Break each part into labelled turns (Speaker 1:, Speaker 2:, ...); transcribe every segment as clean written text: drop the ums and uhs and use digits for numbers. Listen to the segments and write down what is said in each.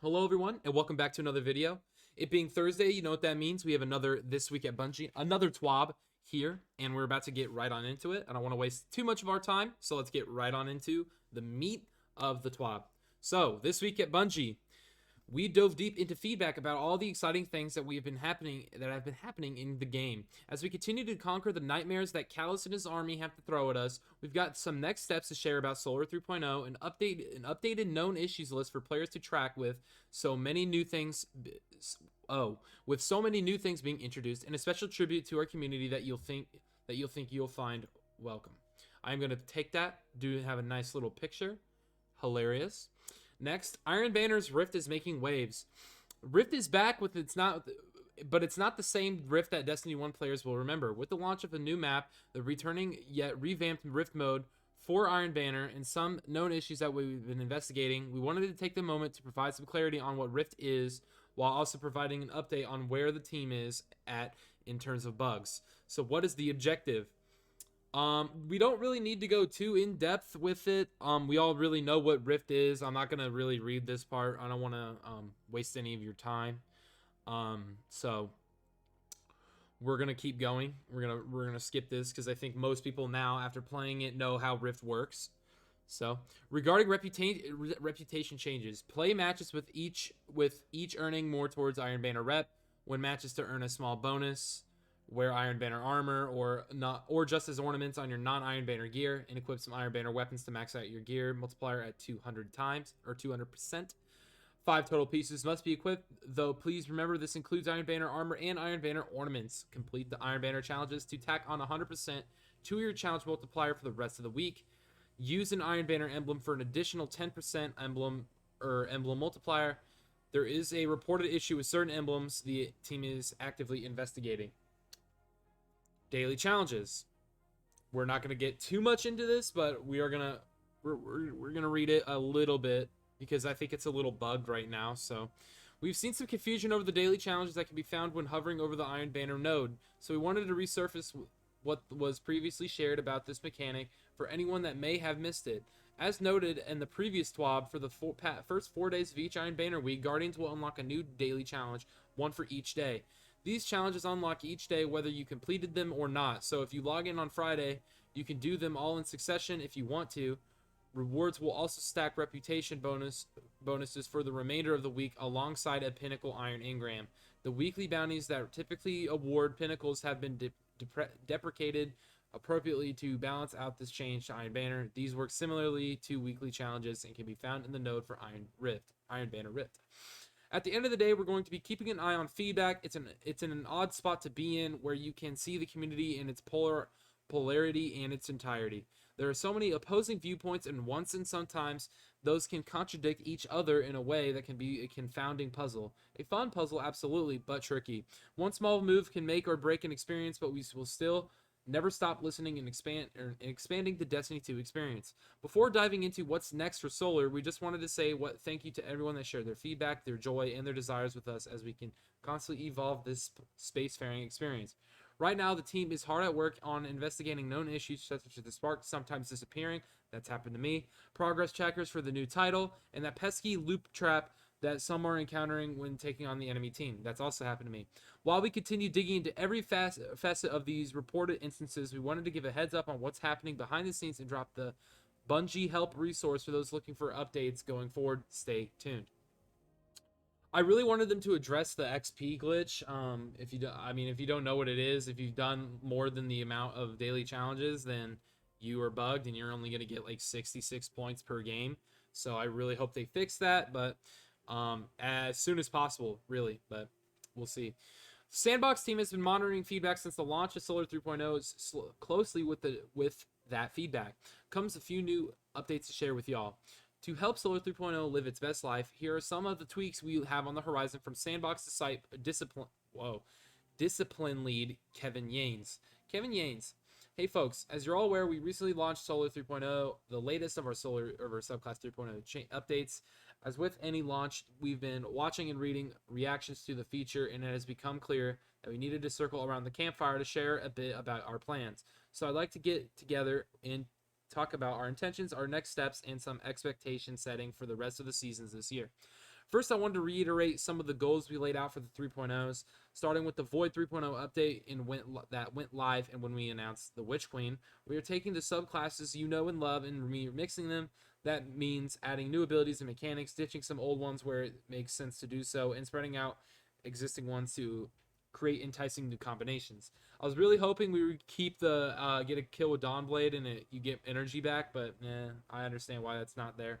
Speaker 1: Hello everyone and welcome back to another video. It being Thursday, you know what that means. We have another This Week at Bungie, another TWAB here, and we're about to get right on into it. I don't want to waste too much of our time, so let's get right on into the meat of the TWAB. So, This Week at Bungie, we dove deep into feedback about all the exciting things that have been happening in the game. As we continue to conquer the nightmares that Callus and his army have to throw at us, we've got some next steps to share about Solar 3.0, an updated known issues list for players to track with so many new things being introduced, and a special tribute to our community that you'll think you'll find welcome. I'm going to take that, have a nice little picture. Hilarious. Next, Iron Banner's Rift is making waves. Rift is back but it's not the same Rift that Destiny 1 players will remember. With the launch of a new map, the returning yet revamped Rift mode for Iron Banner, and some known issues that we've been investigating, we wanted to take the moment to provide some clarity on what Rift is, while also providing an update on where the team is at in terms of bugs. So what is the objective? We don't really need to go too in depth with it. We all really know what Rift is. I'm not gonna really read this part. I don't want to waste any of your time. So we're gonna keep going. We're gonna skip this because I think most people now, after playing it, know how Rift works. So regarding reputation changes, play matches with each earning more towards Iron Banner rep. Win matches to earn a small bonus. Wear Iron Banner armor or just as ornaments on your non-Iron Banner gear, and equip some Iron Banner weapons to max out your gear multiplier at 200 times or 200%. 5 total pieces must be equipped, though please remember this includes Iron Banner armor and Iron Banner ornaments. Complete the Iron Banner challenges to tack on 100% to your challenge multiplier for the rest of the week. Use an Iron Banner emblem for an additional 10% emblem multiplier. There is a reported issue with certain emblems the team is actively investigating. Daily challenges. We're not going to get too much into this, but we're gonna read it a little bit because I think it's a little bugged right now. So we've seen some confusion over the daily challenges that can be found when hovering over the Iron Banner node. So we wanted to resurface what was previously shared about this mechanic for anyone that may have missed it. As noted in the previous TWAB, for the first 4 days of each Iron Banner week, Guardians will unlock a new daily challenge, one for each day. These challenges unlock each day whether you completed them or not. So if you log in on Friday, you can do them all in succession if you want to. Rewards will also stack reputation bonuses for the remainder of the week alongside a Pinnacle Iron Engram. The weekly bounties that typically award Pinnacles have been deprecated appropriately to balance out this change to Iron Banner. These work similarly to weekly challenges and can be found in the node for Iron Banner Rift. At the end of the day, we're going to be keeping an eye on feedback. It's in an odd spot to be in where you can see the community in its polarity and its entirety. There are so many opposing viewpoints, and sometimes those can contradict each other in a way that can be a confounding puzzle. A fun puzzle, absolutely, but tricky. One small move can make or break an experience, but we will still never stop listening and expanding the Destiny 2 experience. Before diving into what's next for Solar, we just wanted to say thank you to everyone that shared their feedback, their joy, and their desires with us as we can constantly evolve this spacefaring experience. Right now, the team is hard at work on investigating known issues such as the spark sometimes disappearing. That's happened to me. Progress checkers for the new title, and that pesky loop trap that some are encountering when taking on the enemy team. That's also happened to me. While we continue digging into every facet of these reported instances, we wanted to give a heads up on what's happening behind the scenes and drop the Bungie help resource for those looking for updates going forward. Stay tuned. I really wanted them to address the XP glitch. If you don't know what it is, if you've done more than the amount of daily challenges, then you are bugged and you're only going to get like 66 points per game. So I really hope they fix that, but as soon as possible, really, but we'll see. Sandbox team has been monitoring feedback since the launch of Solar 3.0 closely with that feedback. Comes a few new updates to share with y'all. To help Solar 3.0 live its best life, here are some of the tweaks we have on the horizon from Sandbox discipline lead Kevin Yanes. Hey folks, as you're all aware, we recently launched Solar 3.0, the latest of our subclass 3.0 updates. As with any launch, we've been watching and reading reactions to the feature, and it has become clear that we needed to circle around the campfire to share a bit about our plans. So I'd like to get together and talk about our intentions, our next steps, and some expectation setting for the rest of the seasons this year. First, I wanted to reiterate some of the goals we laid out for the 3.0s, starting with the Void 3.0 update that went live, and when we announced the Witch Queen. We are taking the subclasses you know and love and remixing them. That means adding new abilities and mechanics, ditching some old ones where it makes sense to do so, and spreading out existing ones to create enticing new combinations. I was really hoping we would keep the get a kill with Dawnblade and you get energy back, but I understand why that's not there.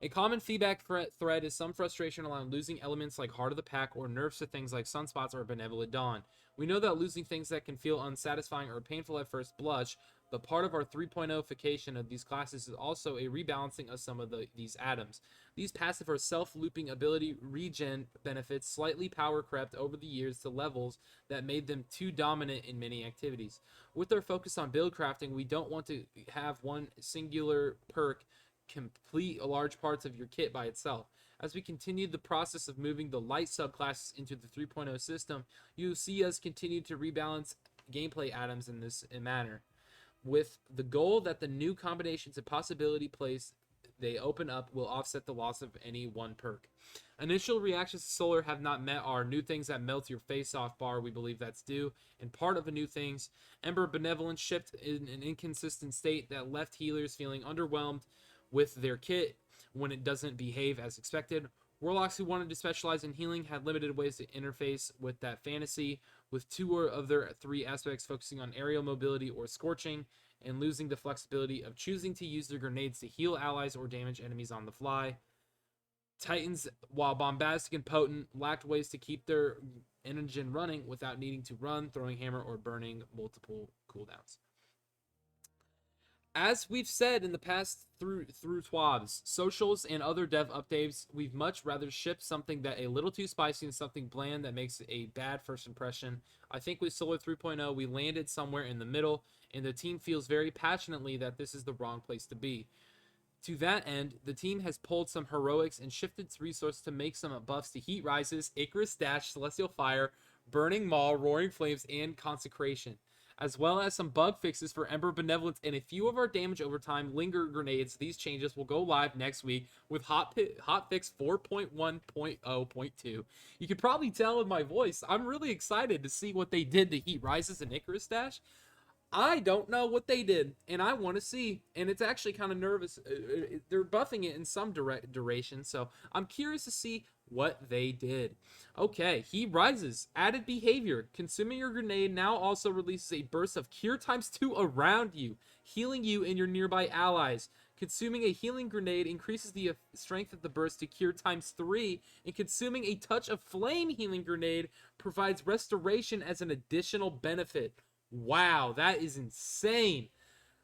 Speaker 1: A common feedback thread is some frustration around losing elements like Heart of the Pack or nerfs to things like Sunspots or Benevolent Dawn. We know that losing things that can feel unsatisfying or painful at first blush, but part of our 3.0ification of these classes is also a rebalancing of some of these atoms. These passive or self-looping ability regen benefits slightly power crept over the years to levels that made them too dominant in many activities. With our focus on build crafting, we don't want to have one singular perk complete large parts of your kit by itself. As we continue the process of moving the light subclasses into the 3.0 system, you'll see us continue to rebalance gameplay atoms in this manner, with the goal that the new combinations and possibility plays they open up will offset the loss of any one perk. Initial reactions to Solar have not met our new things that melt your face off bar. We believe that's due. And part of the new things, Ember Benevolence shipped in an inconsistent state that left healers feeling underwhelmed with their kit when it doesn't behave as expected. Warlocks who wanted to specialize in healing had limited ways to interface with that fantasy, with two of their three aspects focusing on aerial mobility or scorching, and losing the flexibility of choosing to use their grenades to heal allies or damage enemies on the fly. Titans, while bombastic and potent, lacked ways to keep their engine running without needing to run, throwing hammer, or burning multiple cooldowns. As we've said in the past through TWABs, socials, and other dev updates, we'd much rather ship something that a little too spicy and something bland that makes a bad first impression. I think with Solar 3.0, we landed somewhere in the middle, and the team feels very passionately that this is the wrong place to be. To that end, the team has pulled some heroics and shifted its resources to make some buffs to Heat Rises, Icarus Dash, Celestial Fire, Burning Maul, Roaring Flames, and Consecration, as well as some bug fixes for Ember Benevolence and a few of our damage over time Linger grenades. These changes will go live next week with hotfix 4.1.0.2. You can probably tell in my voice, I'm really excited to see what they did to Heat Rises and Icarus Dash. I don't know what they did, and I want to see, and it's actually kind of nervous. They're buffing it in some duration, so I'm curious to see what they did. Okay, Heat Rises. Added behavior. Consuming your grenade now also releases a burst of cure ×2 around you, healing you and your nearby allies. Consuming a healing grenade increases the strength of the burst to cure ×3, and consuming a touch of flame healing grenade provides restoration as an additional benefit. Wow, that is insane.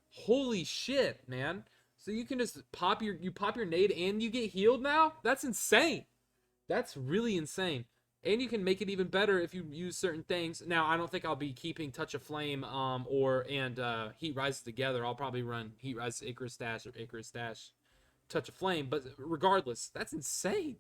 Speaker 1: Holy shit, man. So you can just pop your nade and you get healed now? That's insane. That's really insane. And you can make it even better if you use certain things. Now, I don't think I'll be keeping Touch of Flame and Heat Rises together. I'll probably run Heat Rises Icarus Dash or Icarus Dash Touch of Flame, but regardless, that's insane.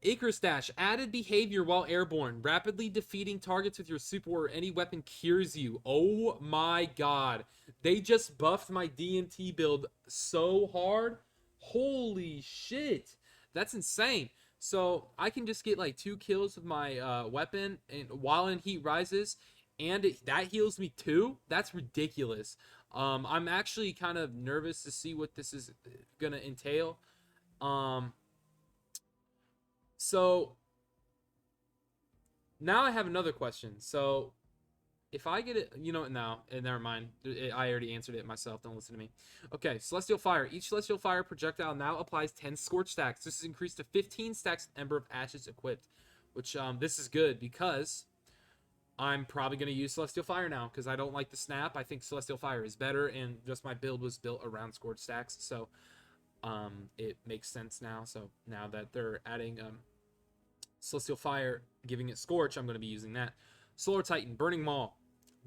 Speaker 1: Icarus Dash, added behavior while airborne. Rapidly defeating targets with your super or any weapon cures you. Oh my god. They just buffed my D&T build so hard. Holy shit. That's insane. So I can just get like 2 kills with my weapon and while in Heat Rises, and that heals me too? That's ridiculous. I'm actually kind of nervous to see what this is going to entail. So now I have another question. So if I get it, never mind. I already answered it myself. Don't listen to me. Okay, Celestial Fire. Each Celestial Fire projectile now applies 10 Scorch stacks. This is increased to 15 stacks with Ember of Ashes equipped, which this is good because I'm probably going to use Celestial Fire now because I don't like the snap. I think Celestial Fire is better, and just my build was built around Scorch stacks, so it makes sense now. So now that they're adding Celestial Fire, giving it Scorch, I'm going to be using that. Solar Titan, Burning Maul.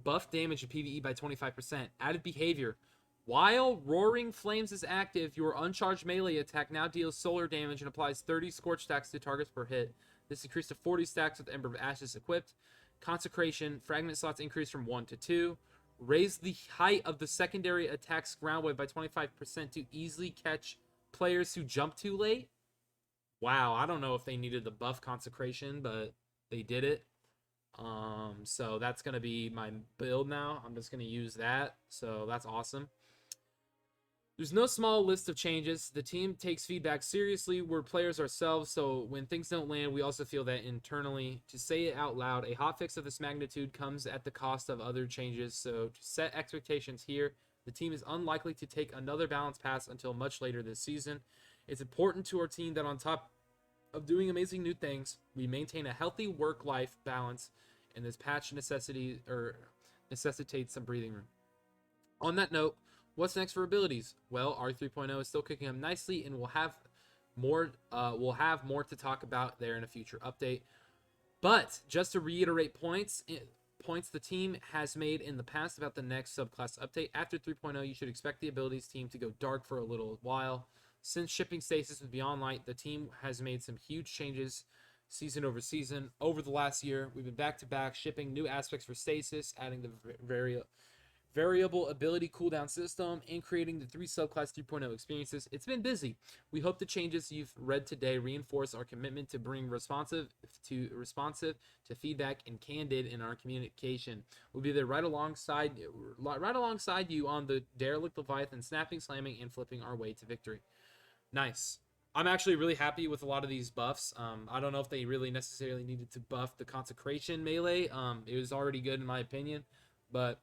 Speaker 1: Buff damage in PvE by 25%. Added behavior. While Roaring Flames is active, your uncharged melee attack now deals solar damage and applies 30 Scorch stacks to targets per hit. This increased to 40 stacks with Ember of Ashes equipped. Consecration. Fragment slots increased from 1 to 2. Raise the height of the secondary attack's ground wave by 25% to easily catch players who jump too late. Wow, I don't know if they needed the buff consecration, but they did it. So that's gonna be my build now. I'm just gonna use that. So that's awesome. There's no small list of changes. The team takes feedback seriously. We're players ourselves, so when things don't land, we also feel that internally. To say it out loud, a hotfix of this magnitude comes at the cost of other changes, so to set expectations here, the team is unlikely to take another balance pass until much later this season. It's important to our team that on top of doing amazing new things, we maintain a healthy work-life balance, and this patch necessitates some breathing room. On that note, what's next for abilities? Well, R 3.0 is still cooking up nicely, and we'll have more to talk about there in a future update. But just to reiterate points the team has made in the past about the next subclass update, after 3.0, you should expect the abilities team to go dark for a little while. Since shipping Stasis with Beyond Light, the team has made some huge changes season over season. Over the last year, we've been back-to-back shipping new aspects for Stasis, adding the variable ability cooldown system, and creating the 3 subclass 3.0 experiences. It's been busy. We hope the changes you've read today reinforce our commitment to bring responsive to feedback and candid in our communication. We'll be there right alongside you on the derelict Leviathan, snapping, slamming, and flipping our way to victory. Nice. I'm actually really happy with a lot of these buffs. I don't know if they really necessarily needed to buff the consecration melee. It was already good in my opinion, but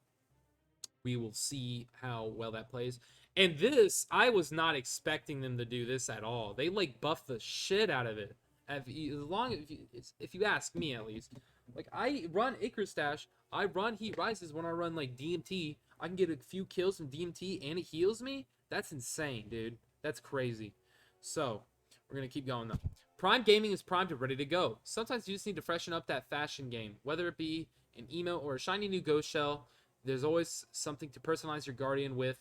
Speaker 1: we will see how well that plays. And this, I was not expecting them to do this at all. They like buff the shit out of it. If you ask me at least, like I run Icarus Stash, I run Heat Rises when I run like DMT. I can get a few kills from DMT and it heals me. That's insane, dude. That's crazy. So we're gonna keep going though. Prime Gaming is primed and ready to go. Sometimes you just need to freshen up that fashion game, whether it be an emote or a shiny new ghost shell. There's always something to personalize your Guardian with,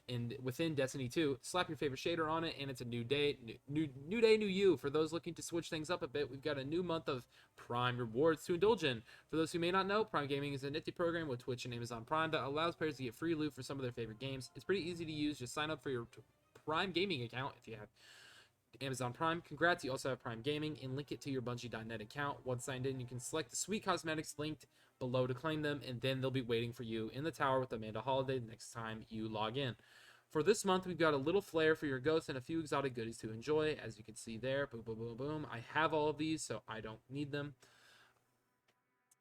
Speaker 1: and within Destiny 2, slap your favorite shader on it, and it's a new day, new day, new you. For those looking to switch things up a bit, we've got a new month of Prime rewards to indulge in. For those who may not know, Prime Gaming is a nifty program with Twitch and Amazon Prime that allows players to get free loot for some of their favorite games. It's pretty easy to use. Just sign up for your Prime Gaming account if you have Amazon Prime. Congrats, you also have Prime Gaming, and link it to your Bungie.net account. Once signed in, you can select the sweet cosmetics linked below to claim them, and then they'll be waiting for you in the tower with Amanda Holiday the next time you log in. For this month, we've got a little flair for your ghosts and a few exotic goodies to enjoy, as you can see there. Boom, boom, boom, boom. I have all of these, so I don't need them.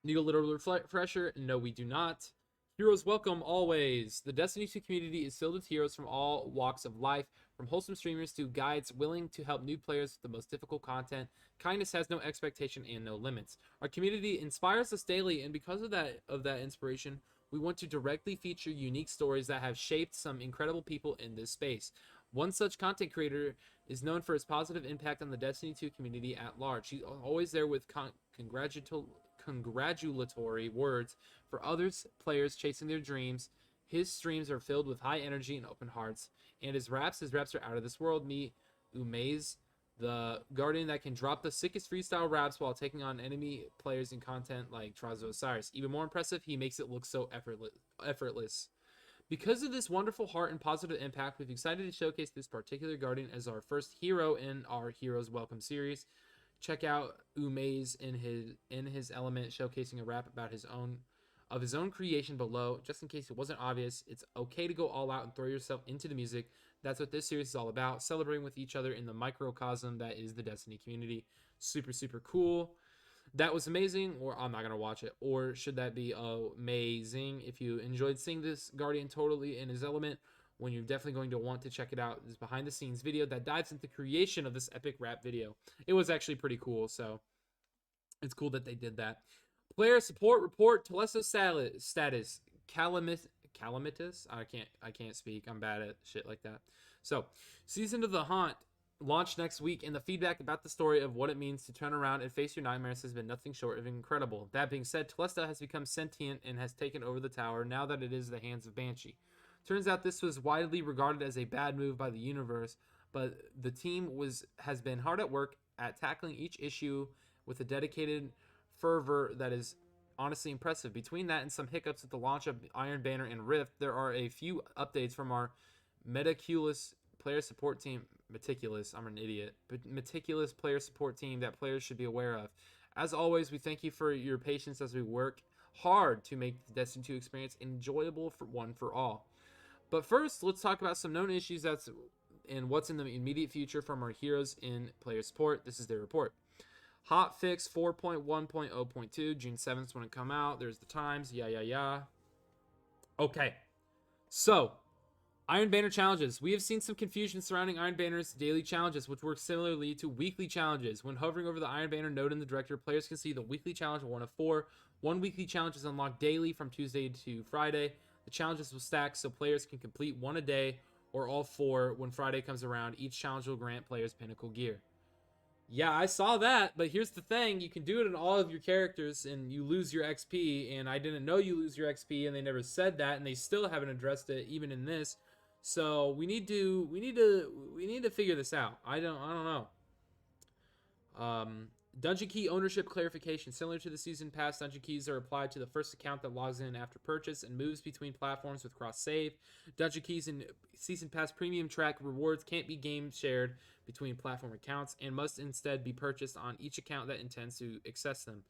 Speaker 1: Need a little refresher? No, we do not. Heroes welcome always. The Destiny 2 community is filled with heroes from all walks of life, from wholesome streamers to guides willing to help new players with the most difficult content. Kindness has no expectation and no limits. Our community inspires us daily, and because of that inspiration, we want to directly feature unique stories that have shaped some incredible people in this space. One such content creator is known for his positive impact on the Destiny 2 community at large. He's always there with congratulatory words for others players chasing their dreams. His streams are filled with high energy and open hearts, and his raps are out of this world. Meet Umaze, the Guardian that can drop the sickest freestyle raps while taking on enemy players in content like Trials of Osiris. Even more impressive, he makes it look so effortless. Because of this wonderful heart and positive impact, we've excited to showcase this particular Guardian as our first hero in our Heroes Welcome series. Check out Umaze in his element, showcasing a rap about his own creation below. Just in case it wasn't obvious, it's okay to go all out and throw yourself into the music. That's what this series is all about, celebrating with each other in the microcosm that is the Destiny community. Super, super cool. That was amazing, or I'm not going to watch it. Or should that be amazing? If you enjoyed seeing this Guardian totally in his element, when you're definitely going to want to check it out, this behind the scenes video that dives into the creation of this epic rap video. It was actually pretty cool, so it's cool that they did that. Player support report, Telesto status, calamitous. I can't speak. I'm bad at shit like that. So, Season of the Haunt launched next week, and the feedback about the story of what it means to turn around and face your nightmares has been nothing short of incredible. That being said, Telesto has become sentient and has taken over the tower now that it is in the hands of Banshee. Turns out this was widely regarded as a bad move by the universe, but the team has been hard at work at tackling each issue with a dedicated fervor that is honestly impressive. Between that and some hiccups at the launch of Iron Banner and Rift, there are a few updates from our meticulous player support team meticulous. I'm an idiot. But meticulous player support team that players should be aware of. As always, we thank you for your patience as we work hard to make the Destiny 2 experience enjoyable for one for all. But first, let's talk about some known issues and what's in the immediate future from our heroes in player support. This is their report. Hotfix 4.1.0.2, June 7th when it come out. There's the times. Yeah. Okay. So, Iron Banner challenges. We have seen some confusion surrounding Iron Banner's daily challenges, which work similarly to weekly challenges. When hovering over the Iron Banner node in the director, players can see the weekly challenge 1 of 4. One weekly challenge is unlocked daily from Tuesday to Friday. The challenges will stack so players can complete one a day or all 4 when Friday comes around. Each challenge will grant players pinnacle gear. Yeah, I saw that, but here's the thing. You can do it in all of your characters, and you lose your XP, and I didn't know you lose your XP, and they never said that, and they still haven't addressed it, even in this. So we need to figure this out. I don't know. Dungeon key ownership clarification. Similar to the season pass, dungeon keys are applied to the first account that logs in after purchase and moves between platforms with cross save. Dungeon keys and season pass premium track rewards can't be game shared between platform accounts and must instead be purchased on each account that intends to access them.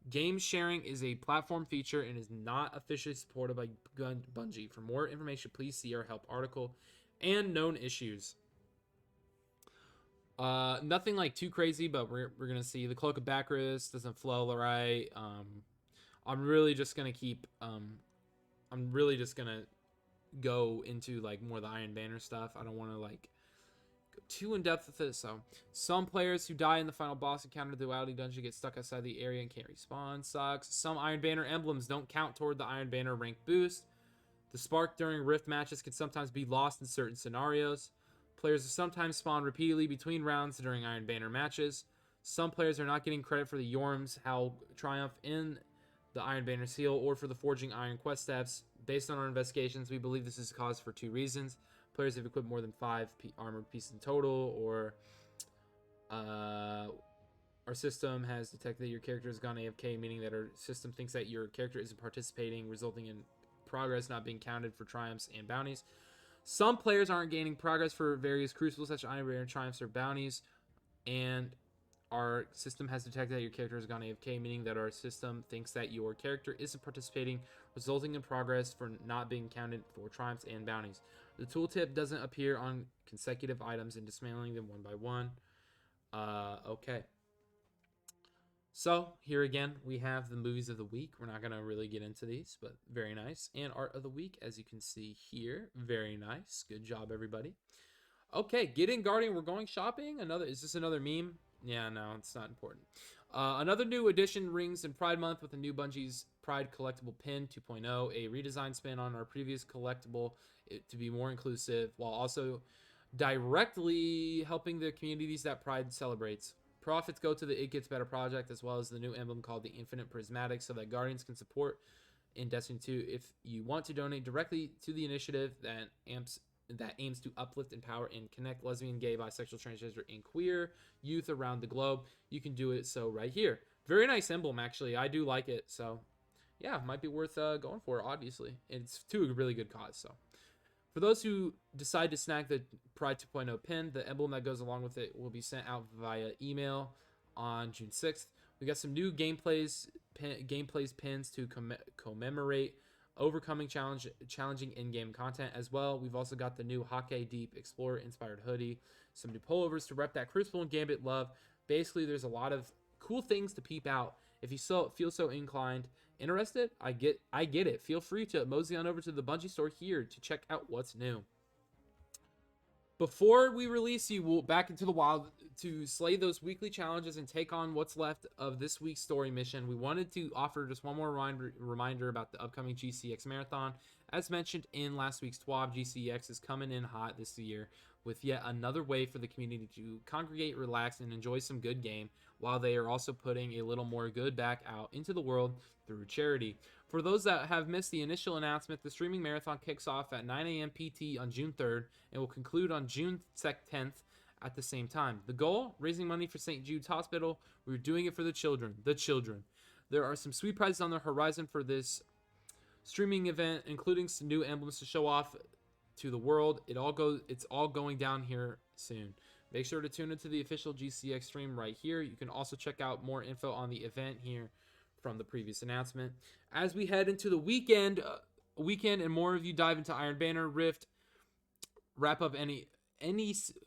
Speaker 1: Game sharing is a platform feature and is not officially supported by Bungie. For more information, please see our help article and known issues. Nothing like too crazy, but we're gonna see. The Cloak of Bacchus doesn't flow right. I'm really just gonna go into like more of the Iron Banner stuff. I don't want to like go too in depth with it. So some players who die in the final boss encounter the Duality Dungeon get stuck outside the area and can't respawn. Sucks. Some Iron Banner emblems don't count toward the Iron Banner rank boost. The spark during Rift matches can sometimes be lost in certain scenarios. Players sometimes spawn repeatedly between rounds during Iron Banner matches. Some players are not getting credit for the Yorm's Howl Triumph in the Iron Banner seal or for the Forging Iron quest steps. Based on our investigations, we believe this is caused for 2 reasons. Players have equipped more than 5 armored pieces in total, or our system has detected that your character has gone AFK, meaning that our system thinks that your character isn't participating, resulting in progress not being counted for triumphs and bounties. Some players aren't gaining progress for various crucibles such as Iron Banner triumphs or bounties, and our system has detected that your character has gone AFK, meaning that our system thinks that your character isn't participating, resulting in progress for not being counted for triumphs and bounties. The tooltip doesn't appear on consecutive items and dismantling them one by one. Okay. So here again, we have the movies of the week. We're not going to really get into these, but very nice. And art of the week, as you can see here. Very nice. Good job, everybody. Okay, get in, Guardian. We're going shopping. Is this another meme? Yeah, no, it's not important. Another new addition rings in Pride Month with a new Bungie's Pride collectible pin 2.0, a redesigned spin on our previous collectible to be more inclusive, while also directly helping the communities that Pride celebrates. Profits go to the It Gets Better project, as well as the new emblem called the Infinite Prismatic, so that Guardians can support in Destiny 2. If you want to donate directly to the initiative that aims to uplift, empower, and connect lesbian, gay, bisexual, transgender, and queer youth around the globe, you can do it so right here. Very nice emblem, actually. I do like it, so yeah, might be worth going for, obviously. It's to a really good cause, so. For those who decide to snag the Pride 2.0 pin, the emblem that goes along with it will be sent out via email on June 6th. We got some new gameplays pins to commemorate overcoming challenging in-game content as well. We've also got the new Hake Deep Explorer inspired hoodie, some new pullovers to rep that Crucible and Gambit love. Basically, there's a lot of cool things to peep out. If you feel so inclined, interested, I get it. Feel free to mosey on over to the Bungie store here to check out what's new. Before we release you back into the wild to slay those weekly challenges and take on what's left of this week's story mission, we wanted to offer just one more reminder about the upcoming Gcx Marathon. As mentioned in last week's TWAB, GCX is coming in hot this year with yet another way for the community to congregate, relax, and enjoy some good game, while they are also putting a little more good back out into the world through charity. For those that have missed the initial announcement, the streaming marathon kicks off at 9 a.m. PT on June 3rd and will conclude on June 10th at the same time. The goal? Raising money for St. Jude's Hospital. We're doing it for the children. There are some sweet prizes on the horizon for this streaming event, including some new emblems to show off to the world. It's all going down here soon. Make sure to tune into the official GCX stream right here. You can also check out more info on the event here from the previous announcement. As we head into the weekend, and more of you dive into Iron Banner, Rift, wrap up any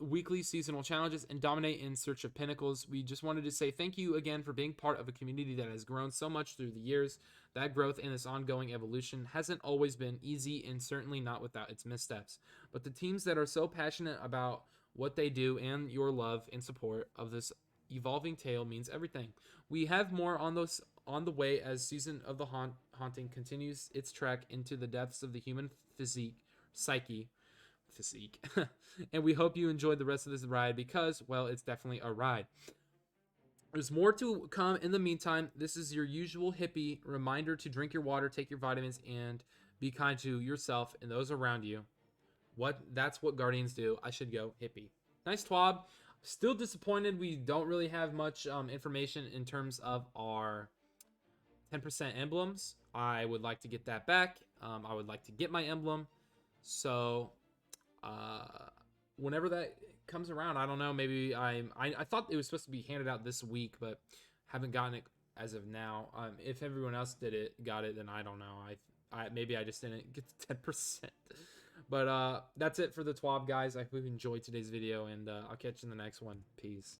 Speaker 1: weekly seasonal challenges, and dominate in search of pinnacles. We just wanted to say thank you again for being part of a community that has grown so much through the years. That growth and this ongoing evolution hasn't always been easy, and certainly not without its missteps. But the teams that are so passionate about what they do and your love and support of this evolving tale means everything. We have more on the way as Season of the Haunting continues its trek into the depths of the human psyche, and we hope you enjoyed the rest of this ride because, well, it's definitely a ride. There's more to come in the meantime. This is your usual hippie reminder to drink your water, take your vitamins, and be kind to yourself and those around you. That's what Guardians do. I should go hippie. Nice twab. Still disappointed we don't really have much information in terms of our 10% emblems. I would like to get that back. I would like to get my emblem. So whenever that comes around, I don't know, maybe I thought it was supposed to be handed out this week, but haven't gotten it as of now. If everyone else got it, then I don't know. I maybe I just didn't get the 10%. But that's it for the TWAB, guys. I hope you enjoyed today's video, and I'll catch you in the next one. Peace.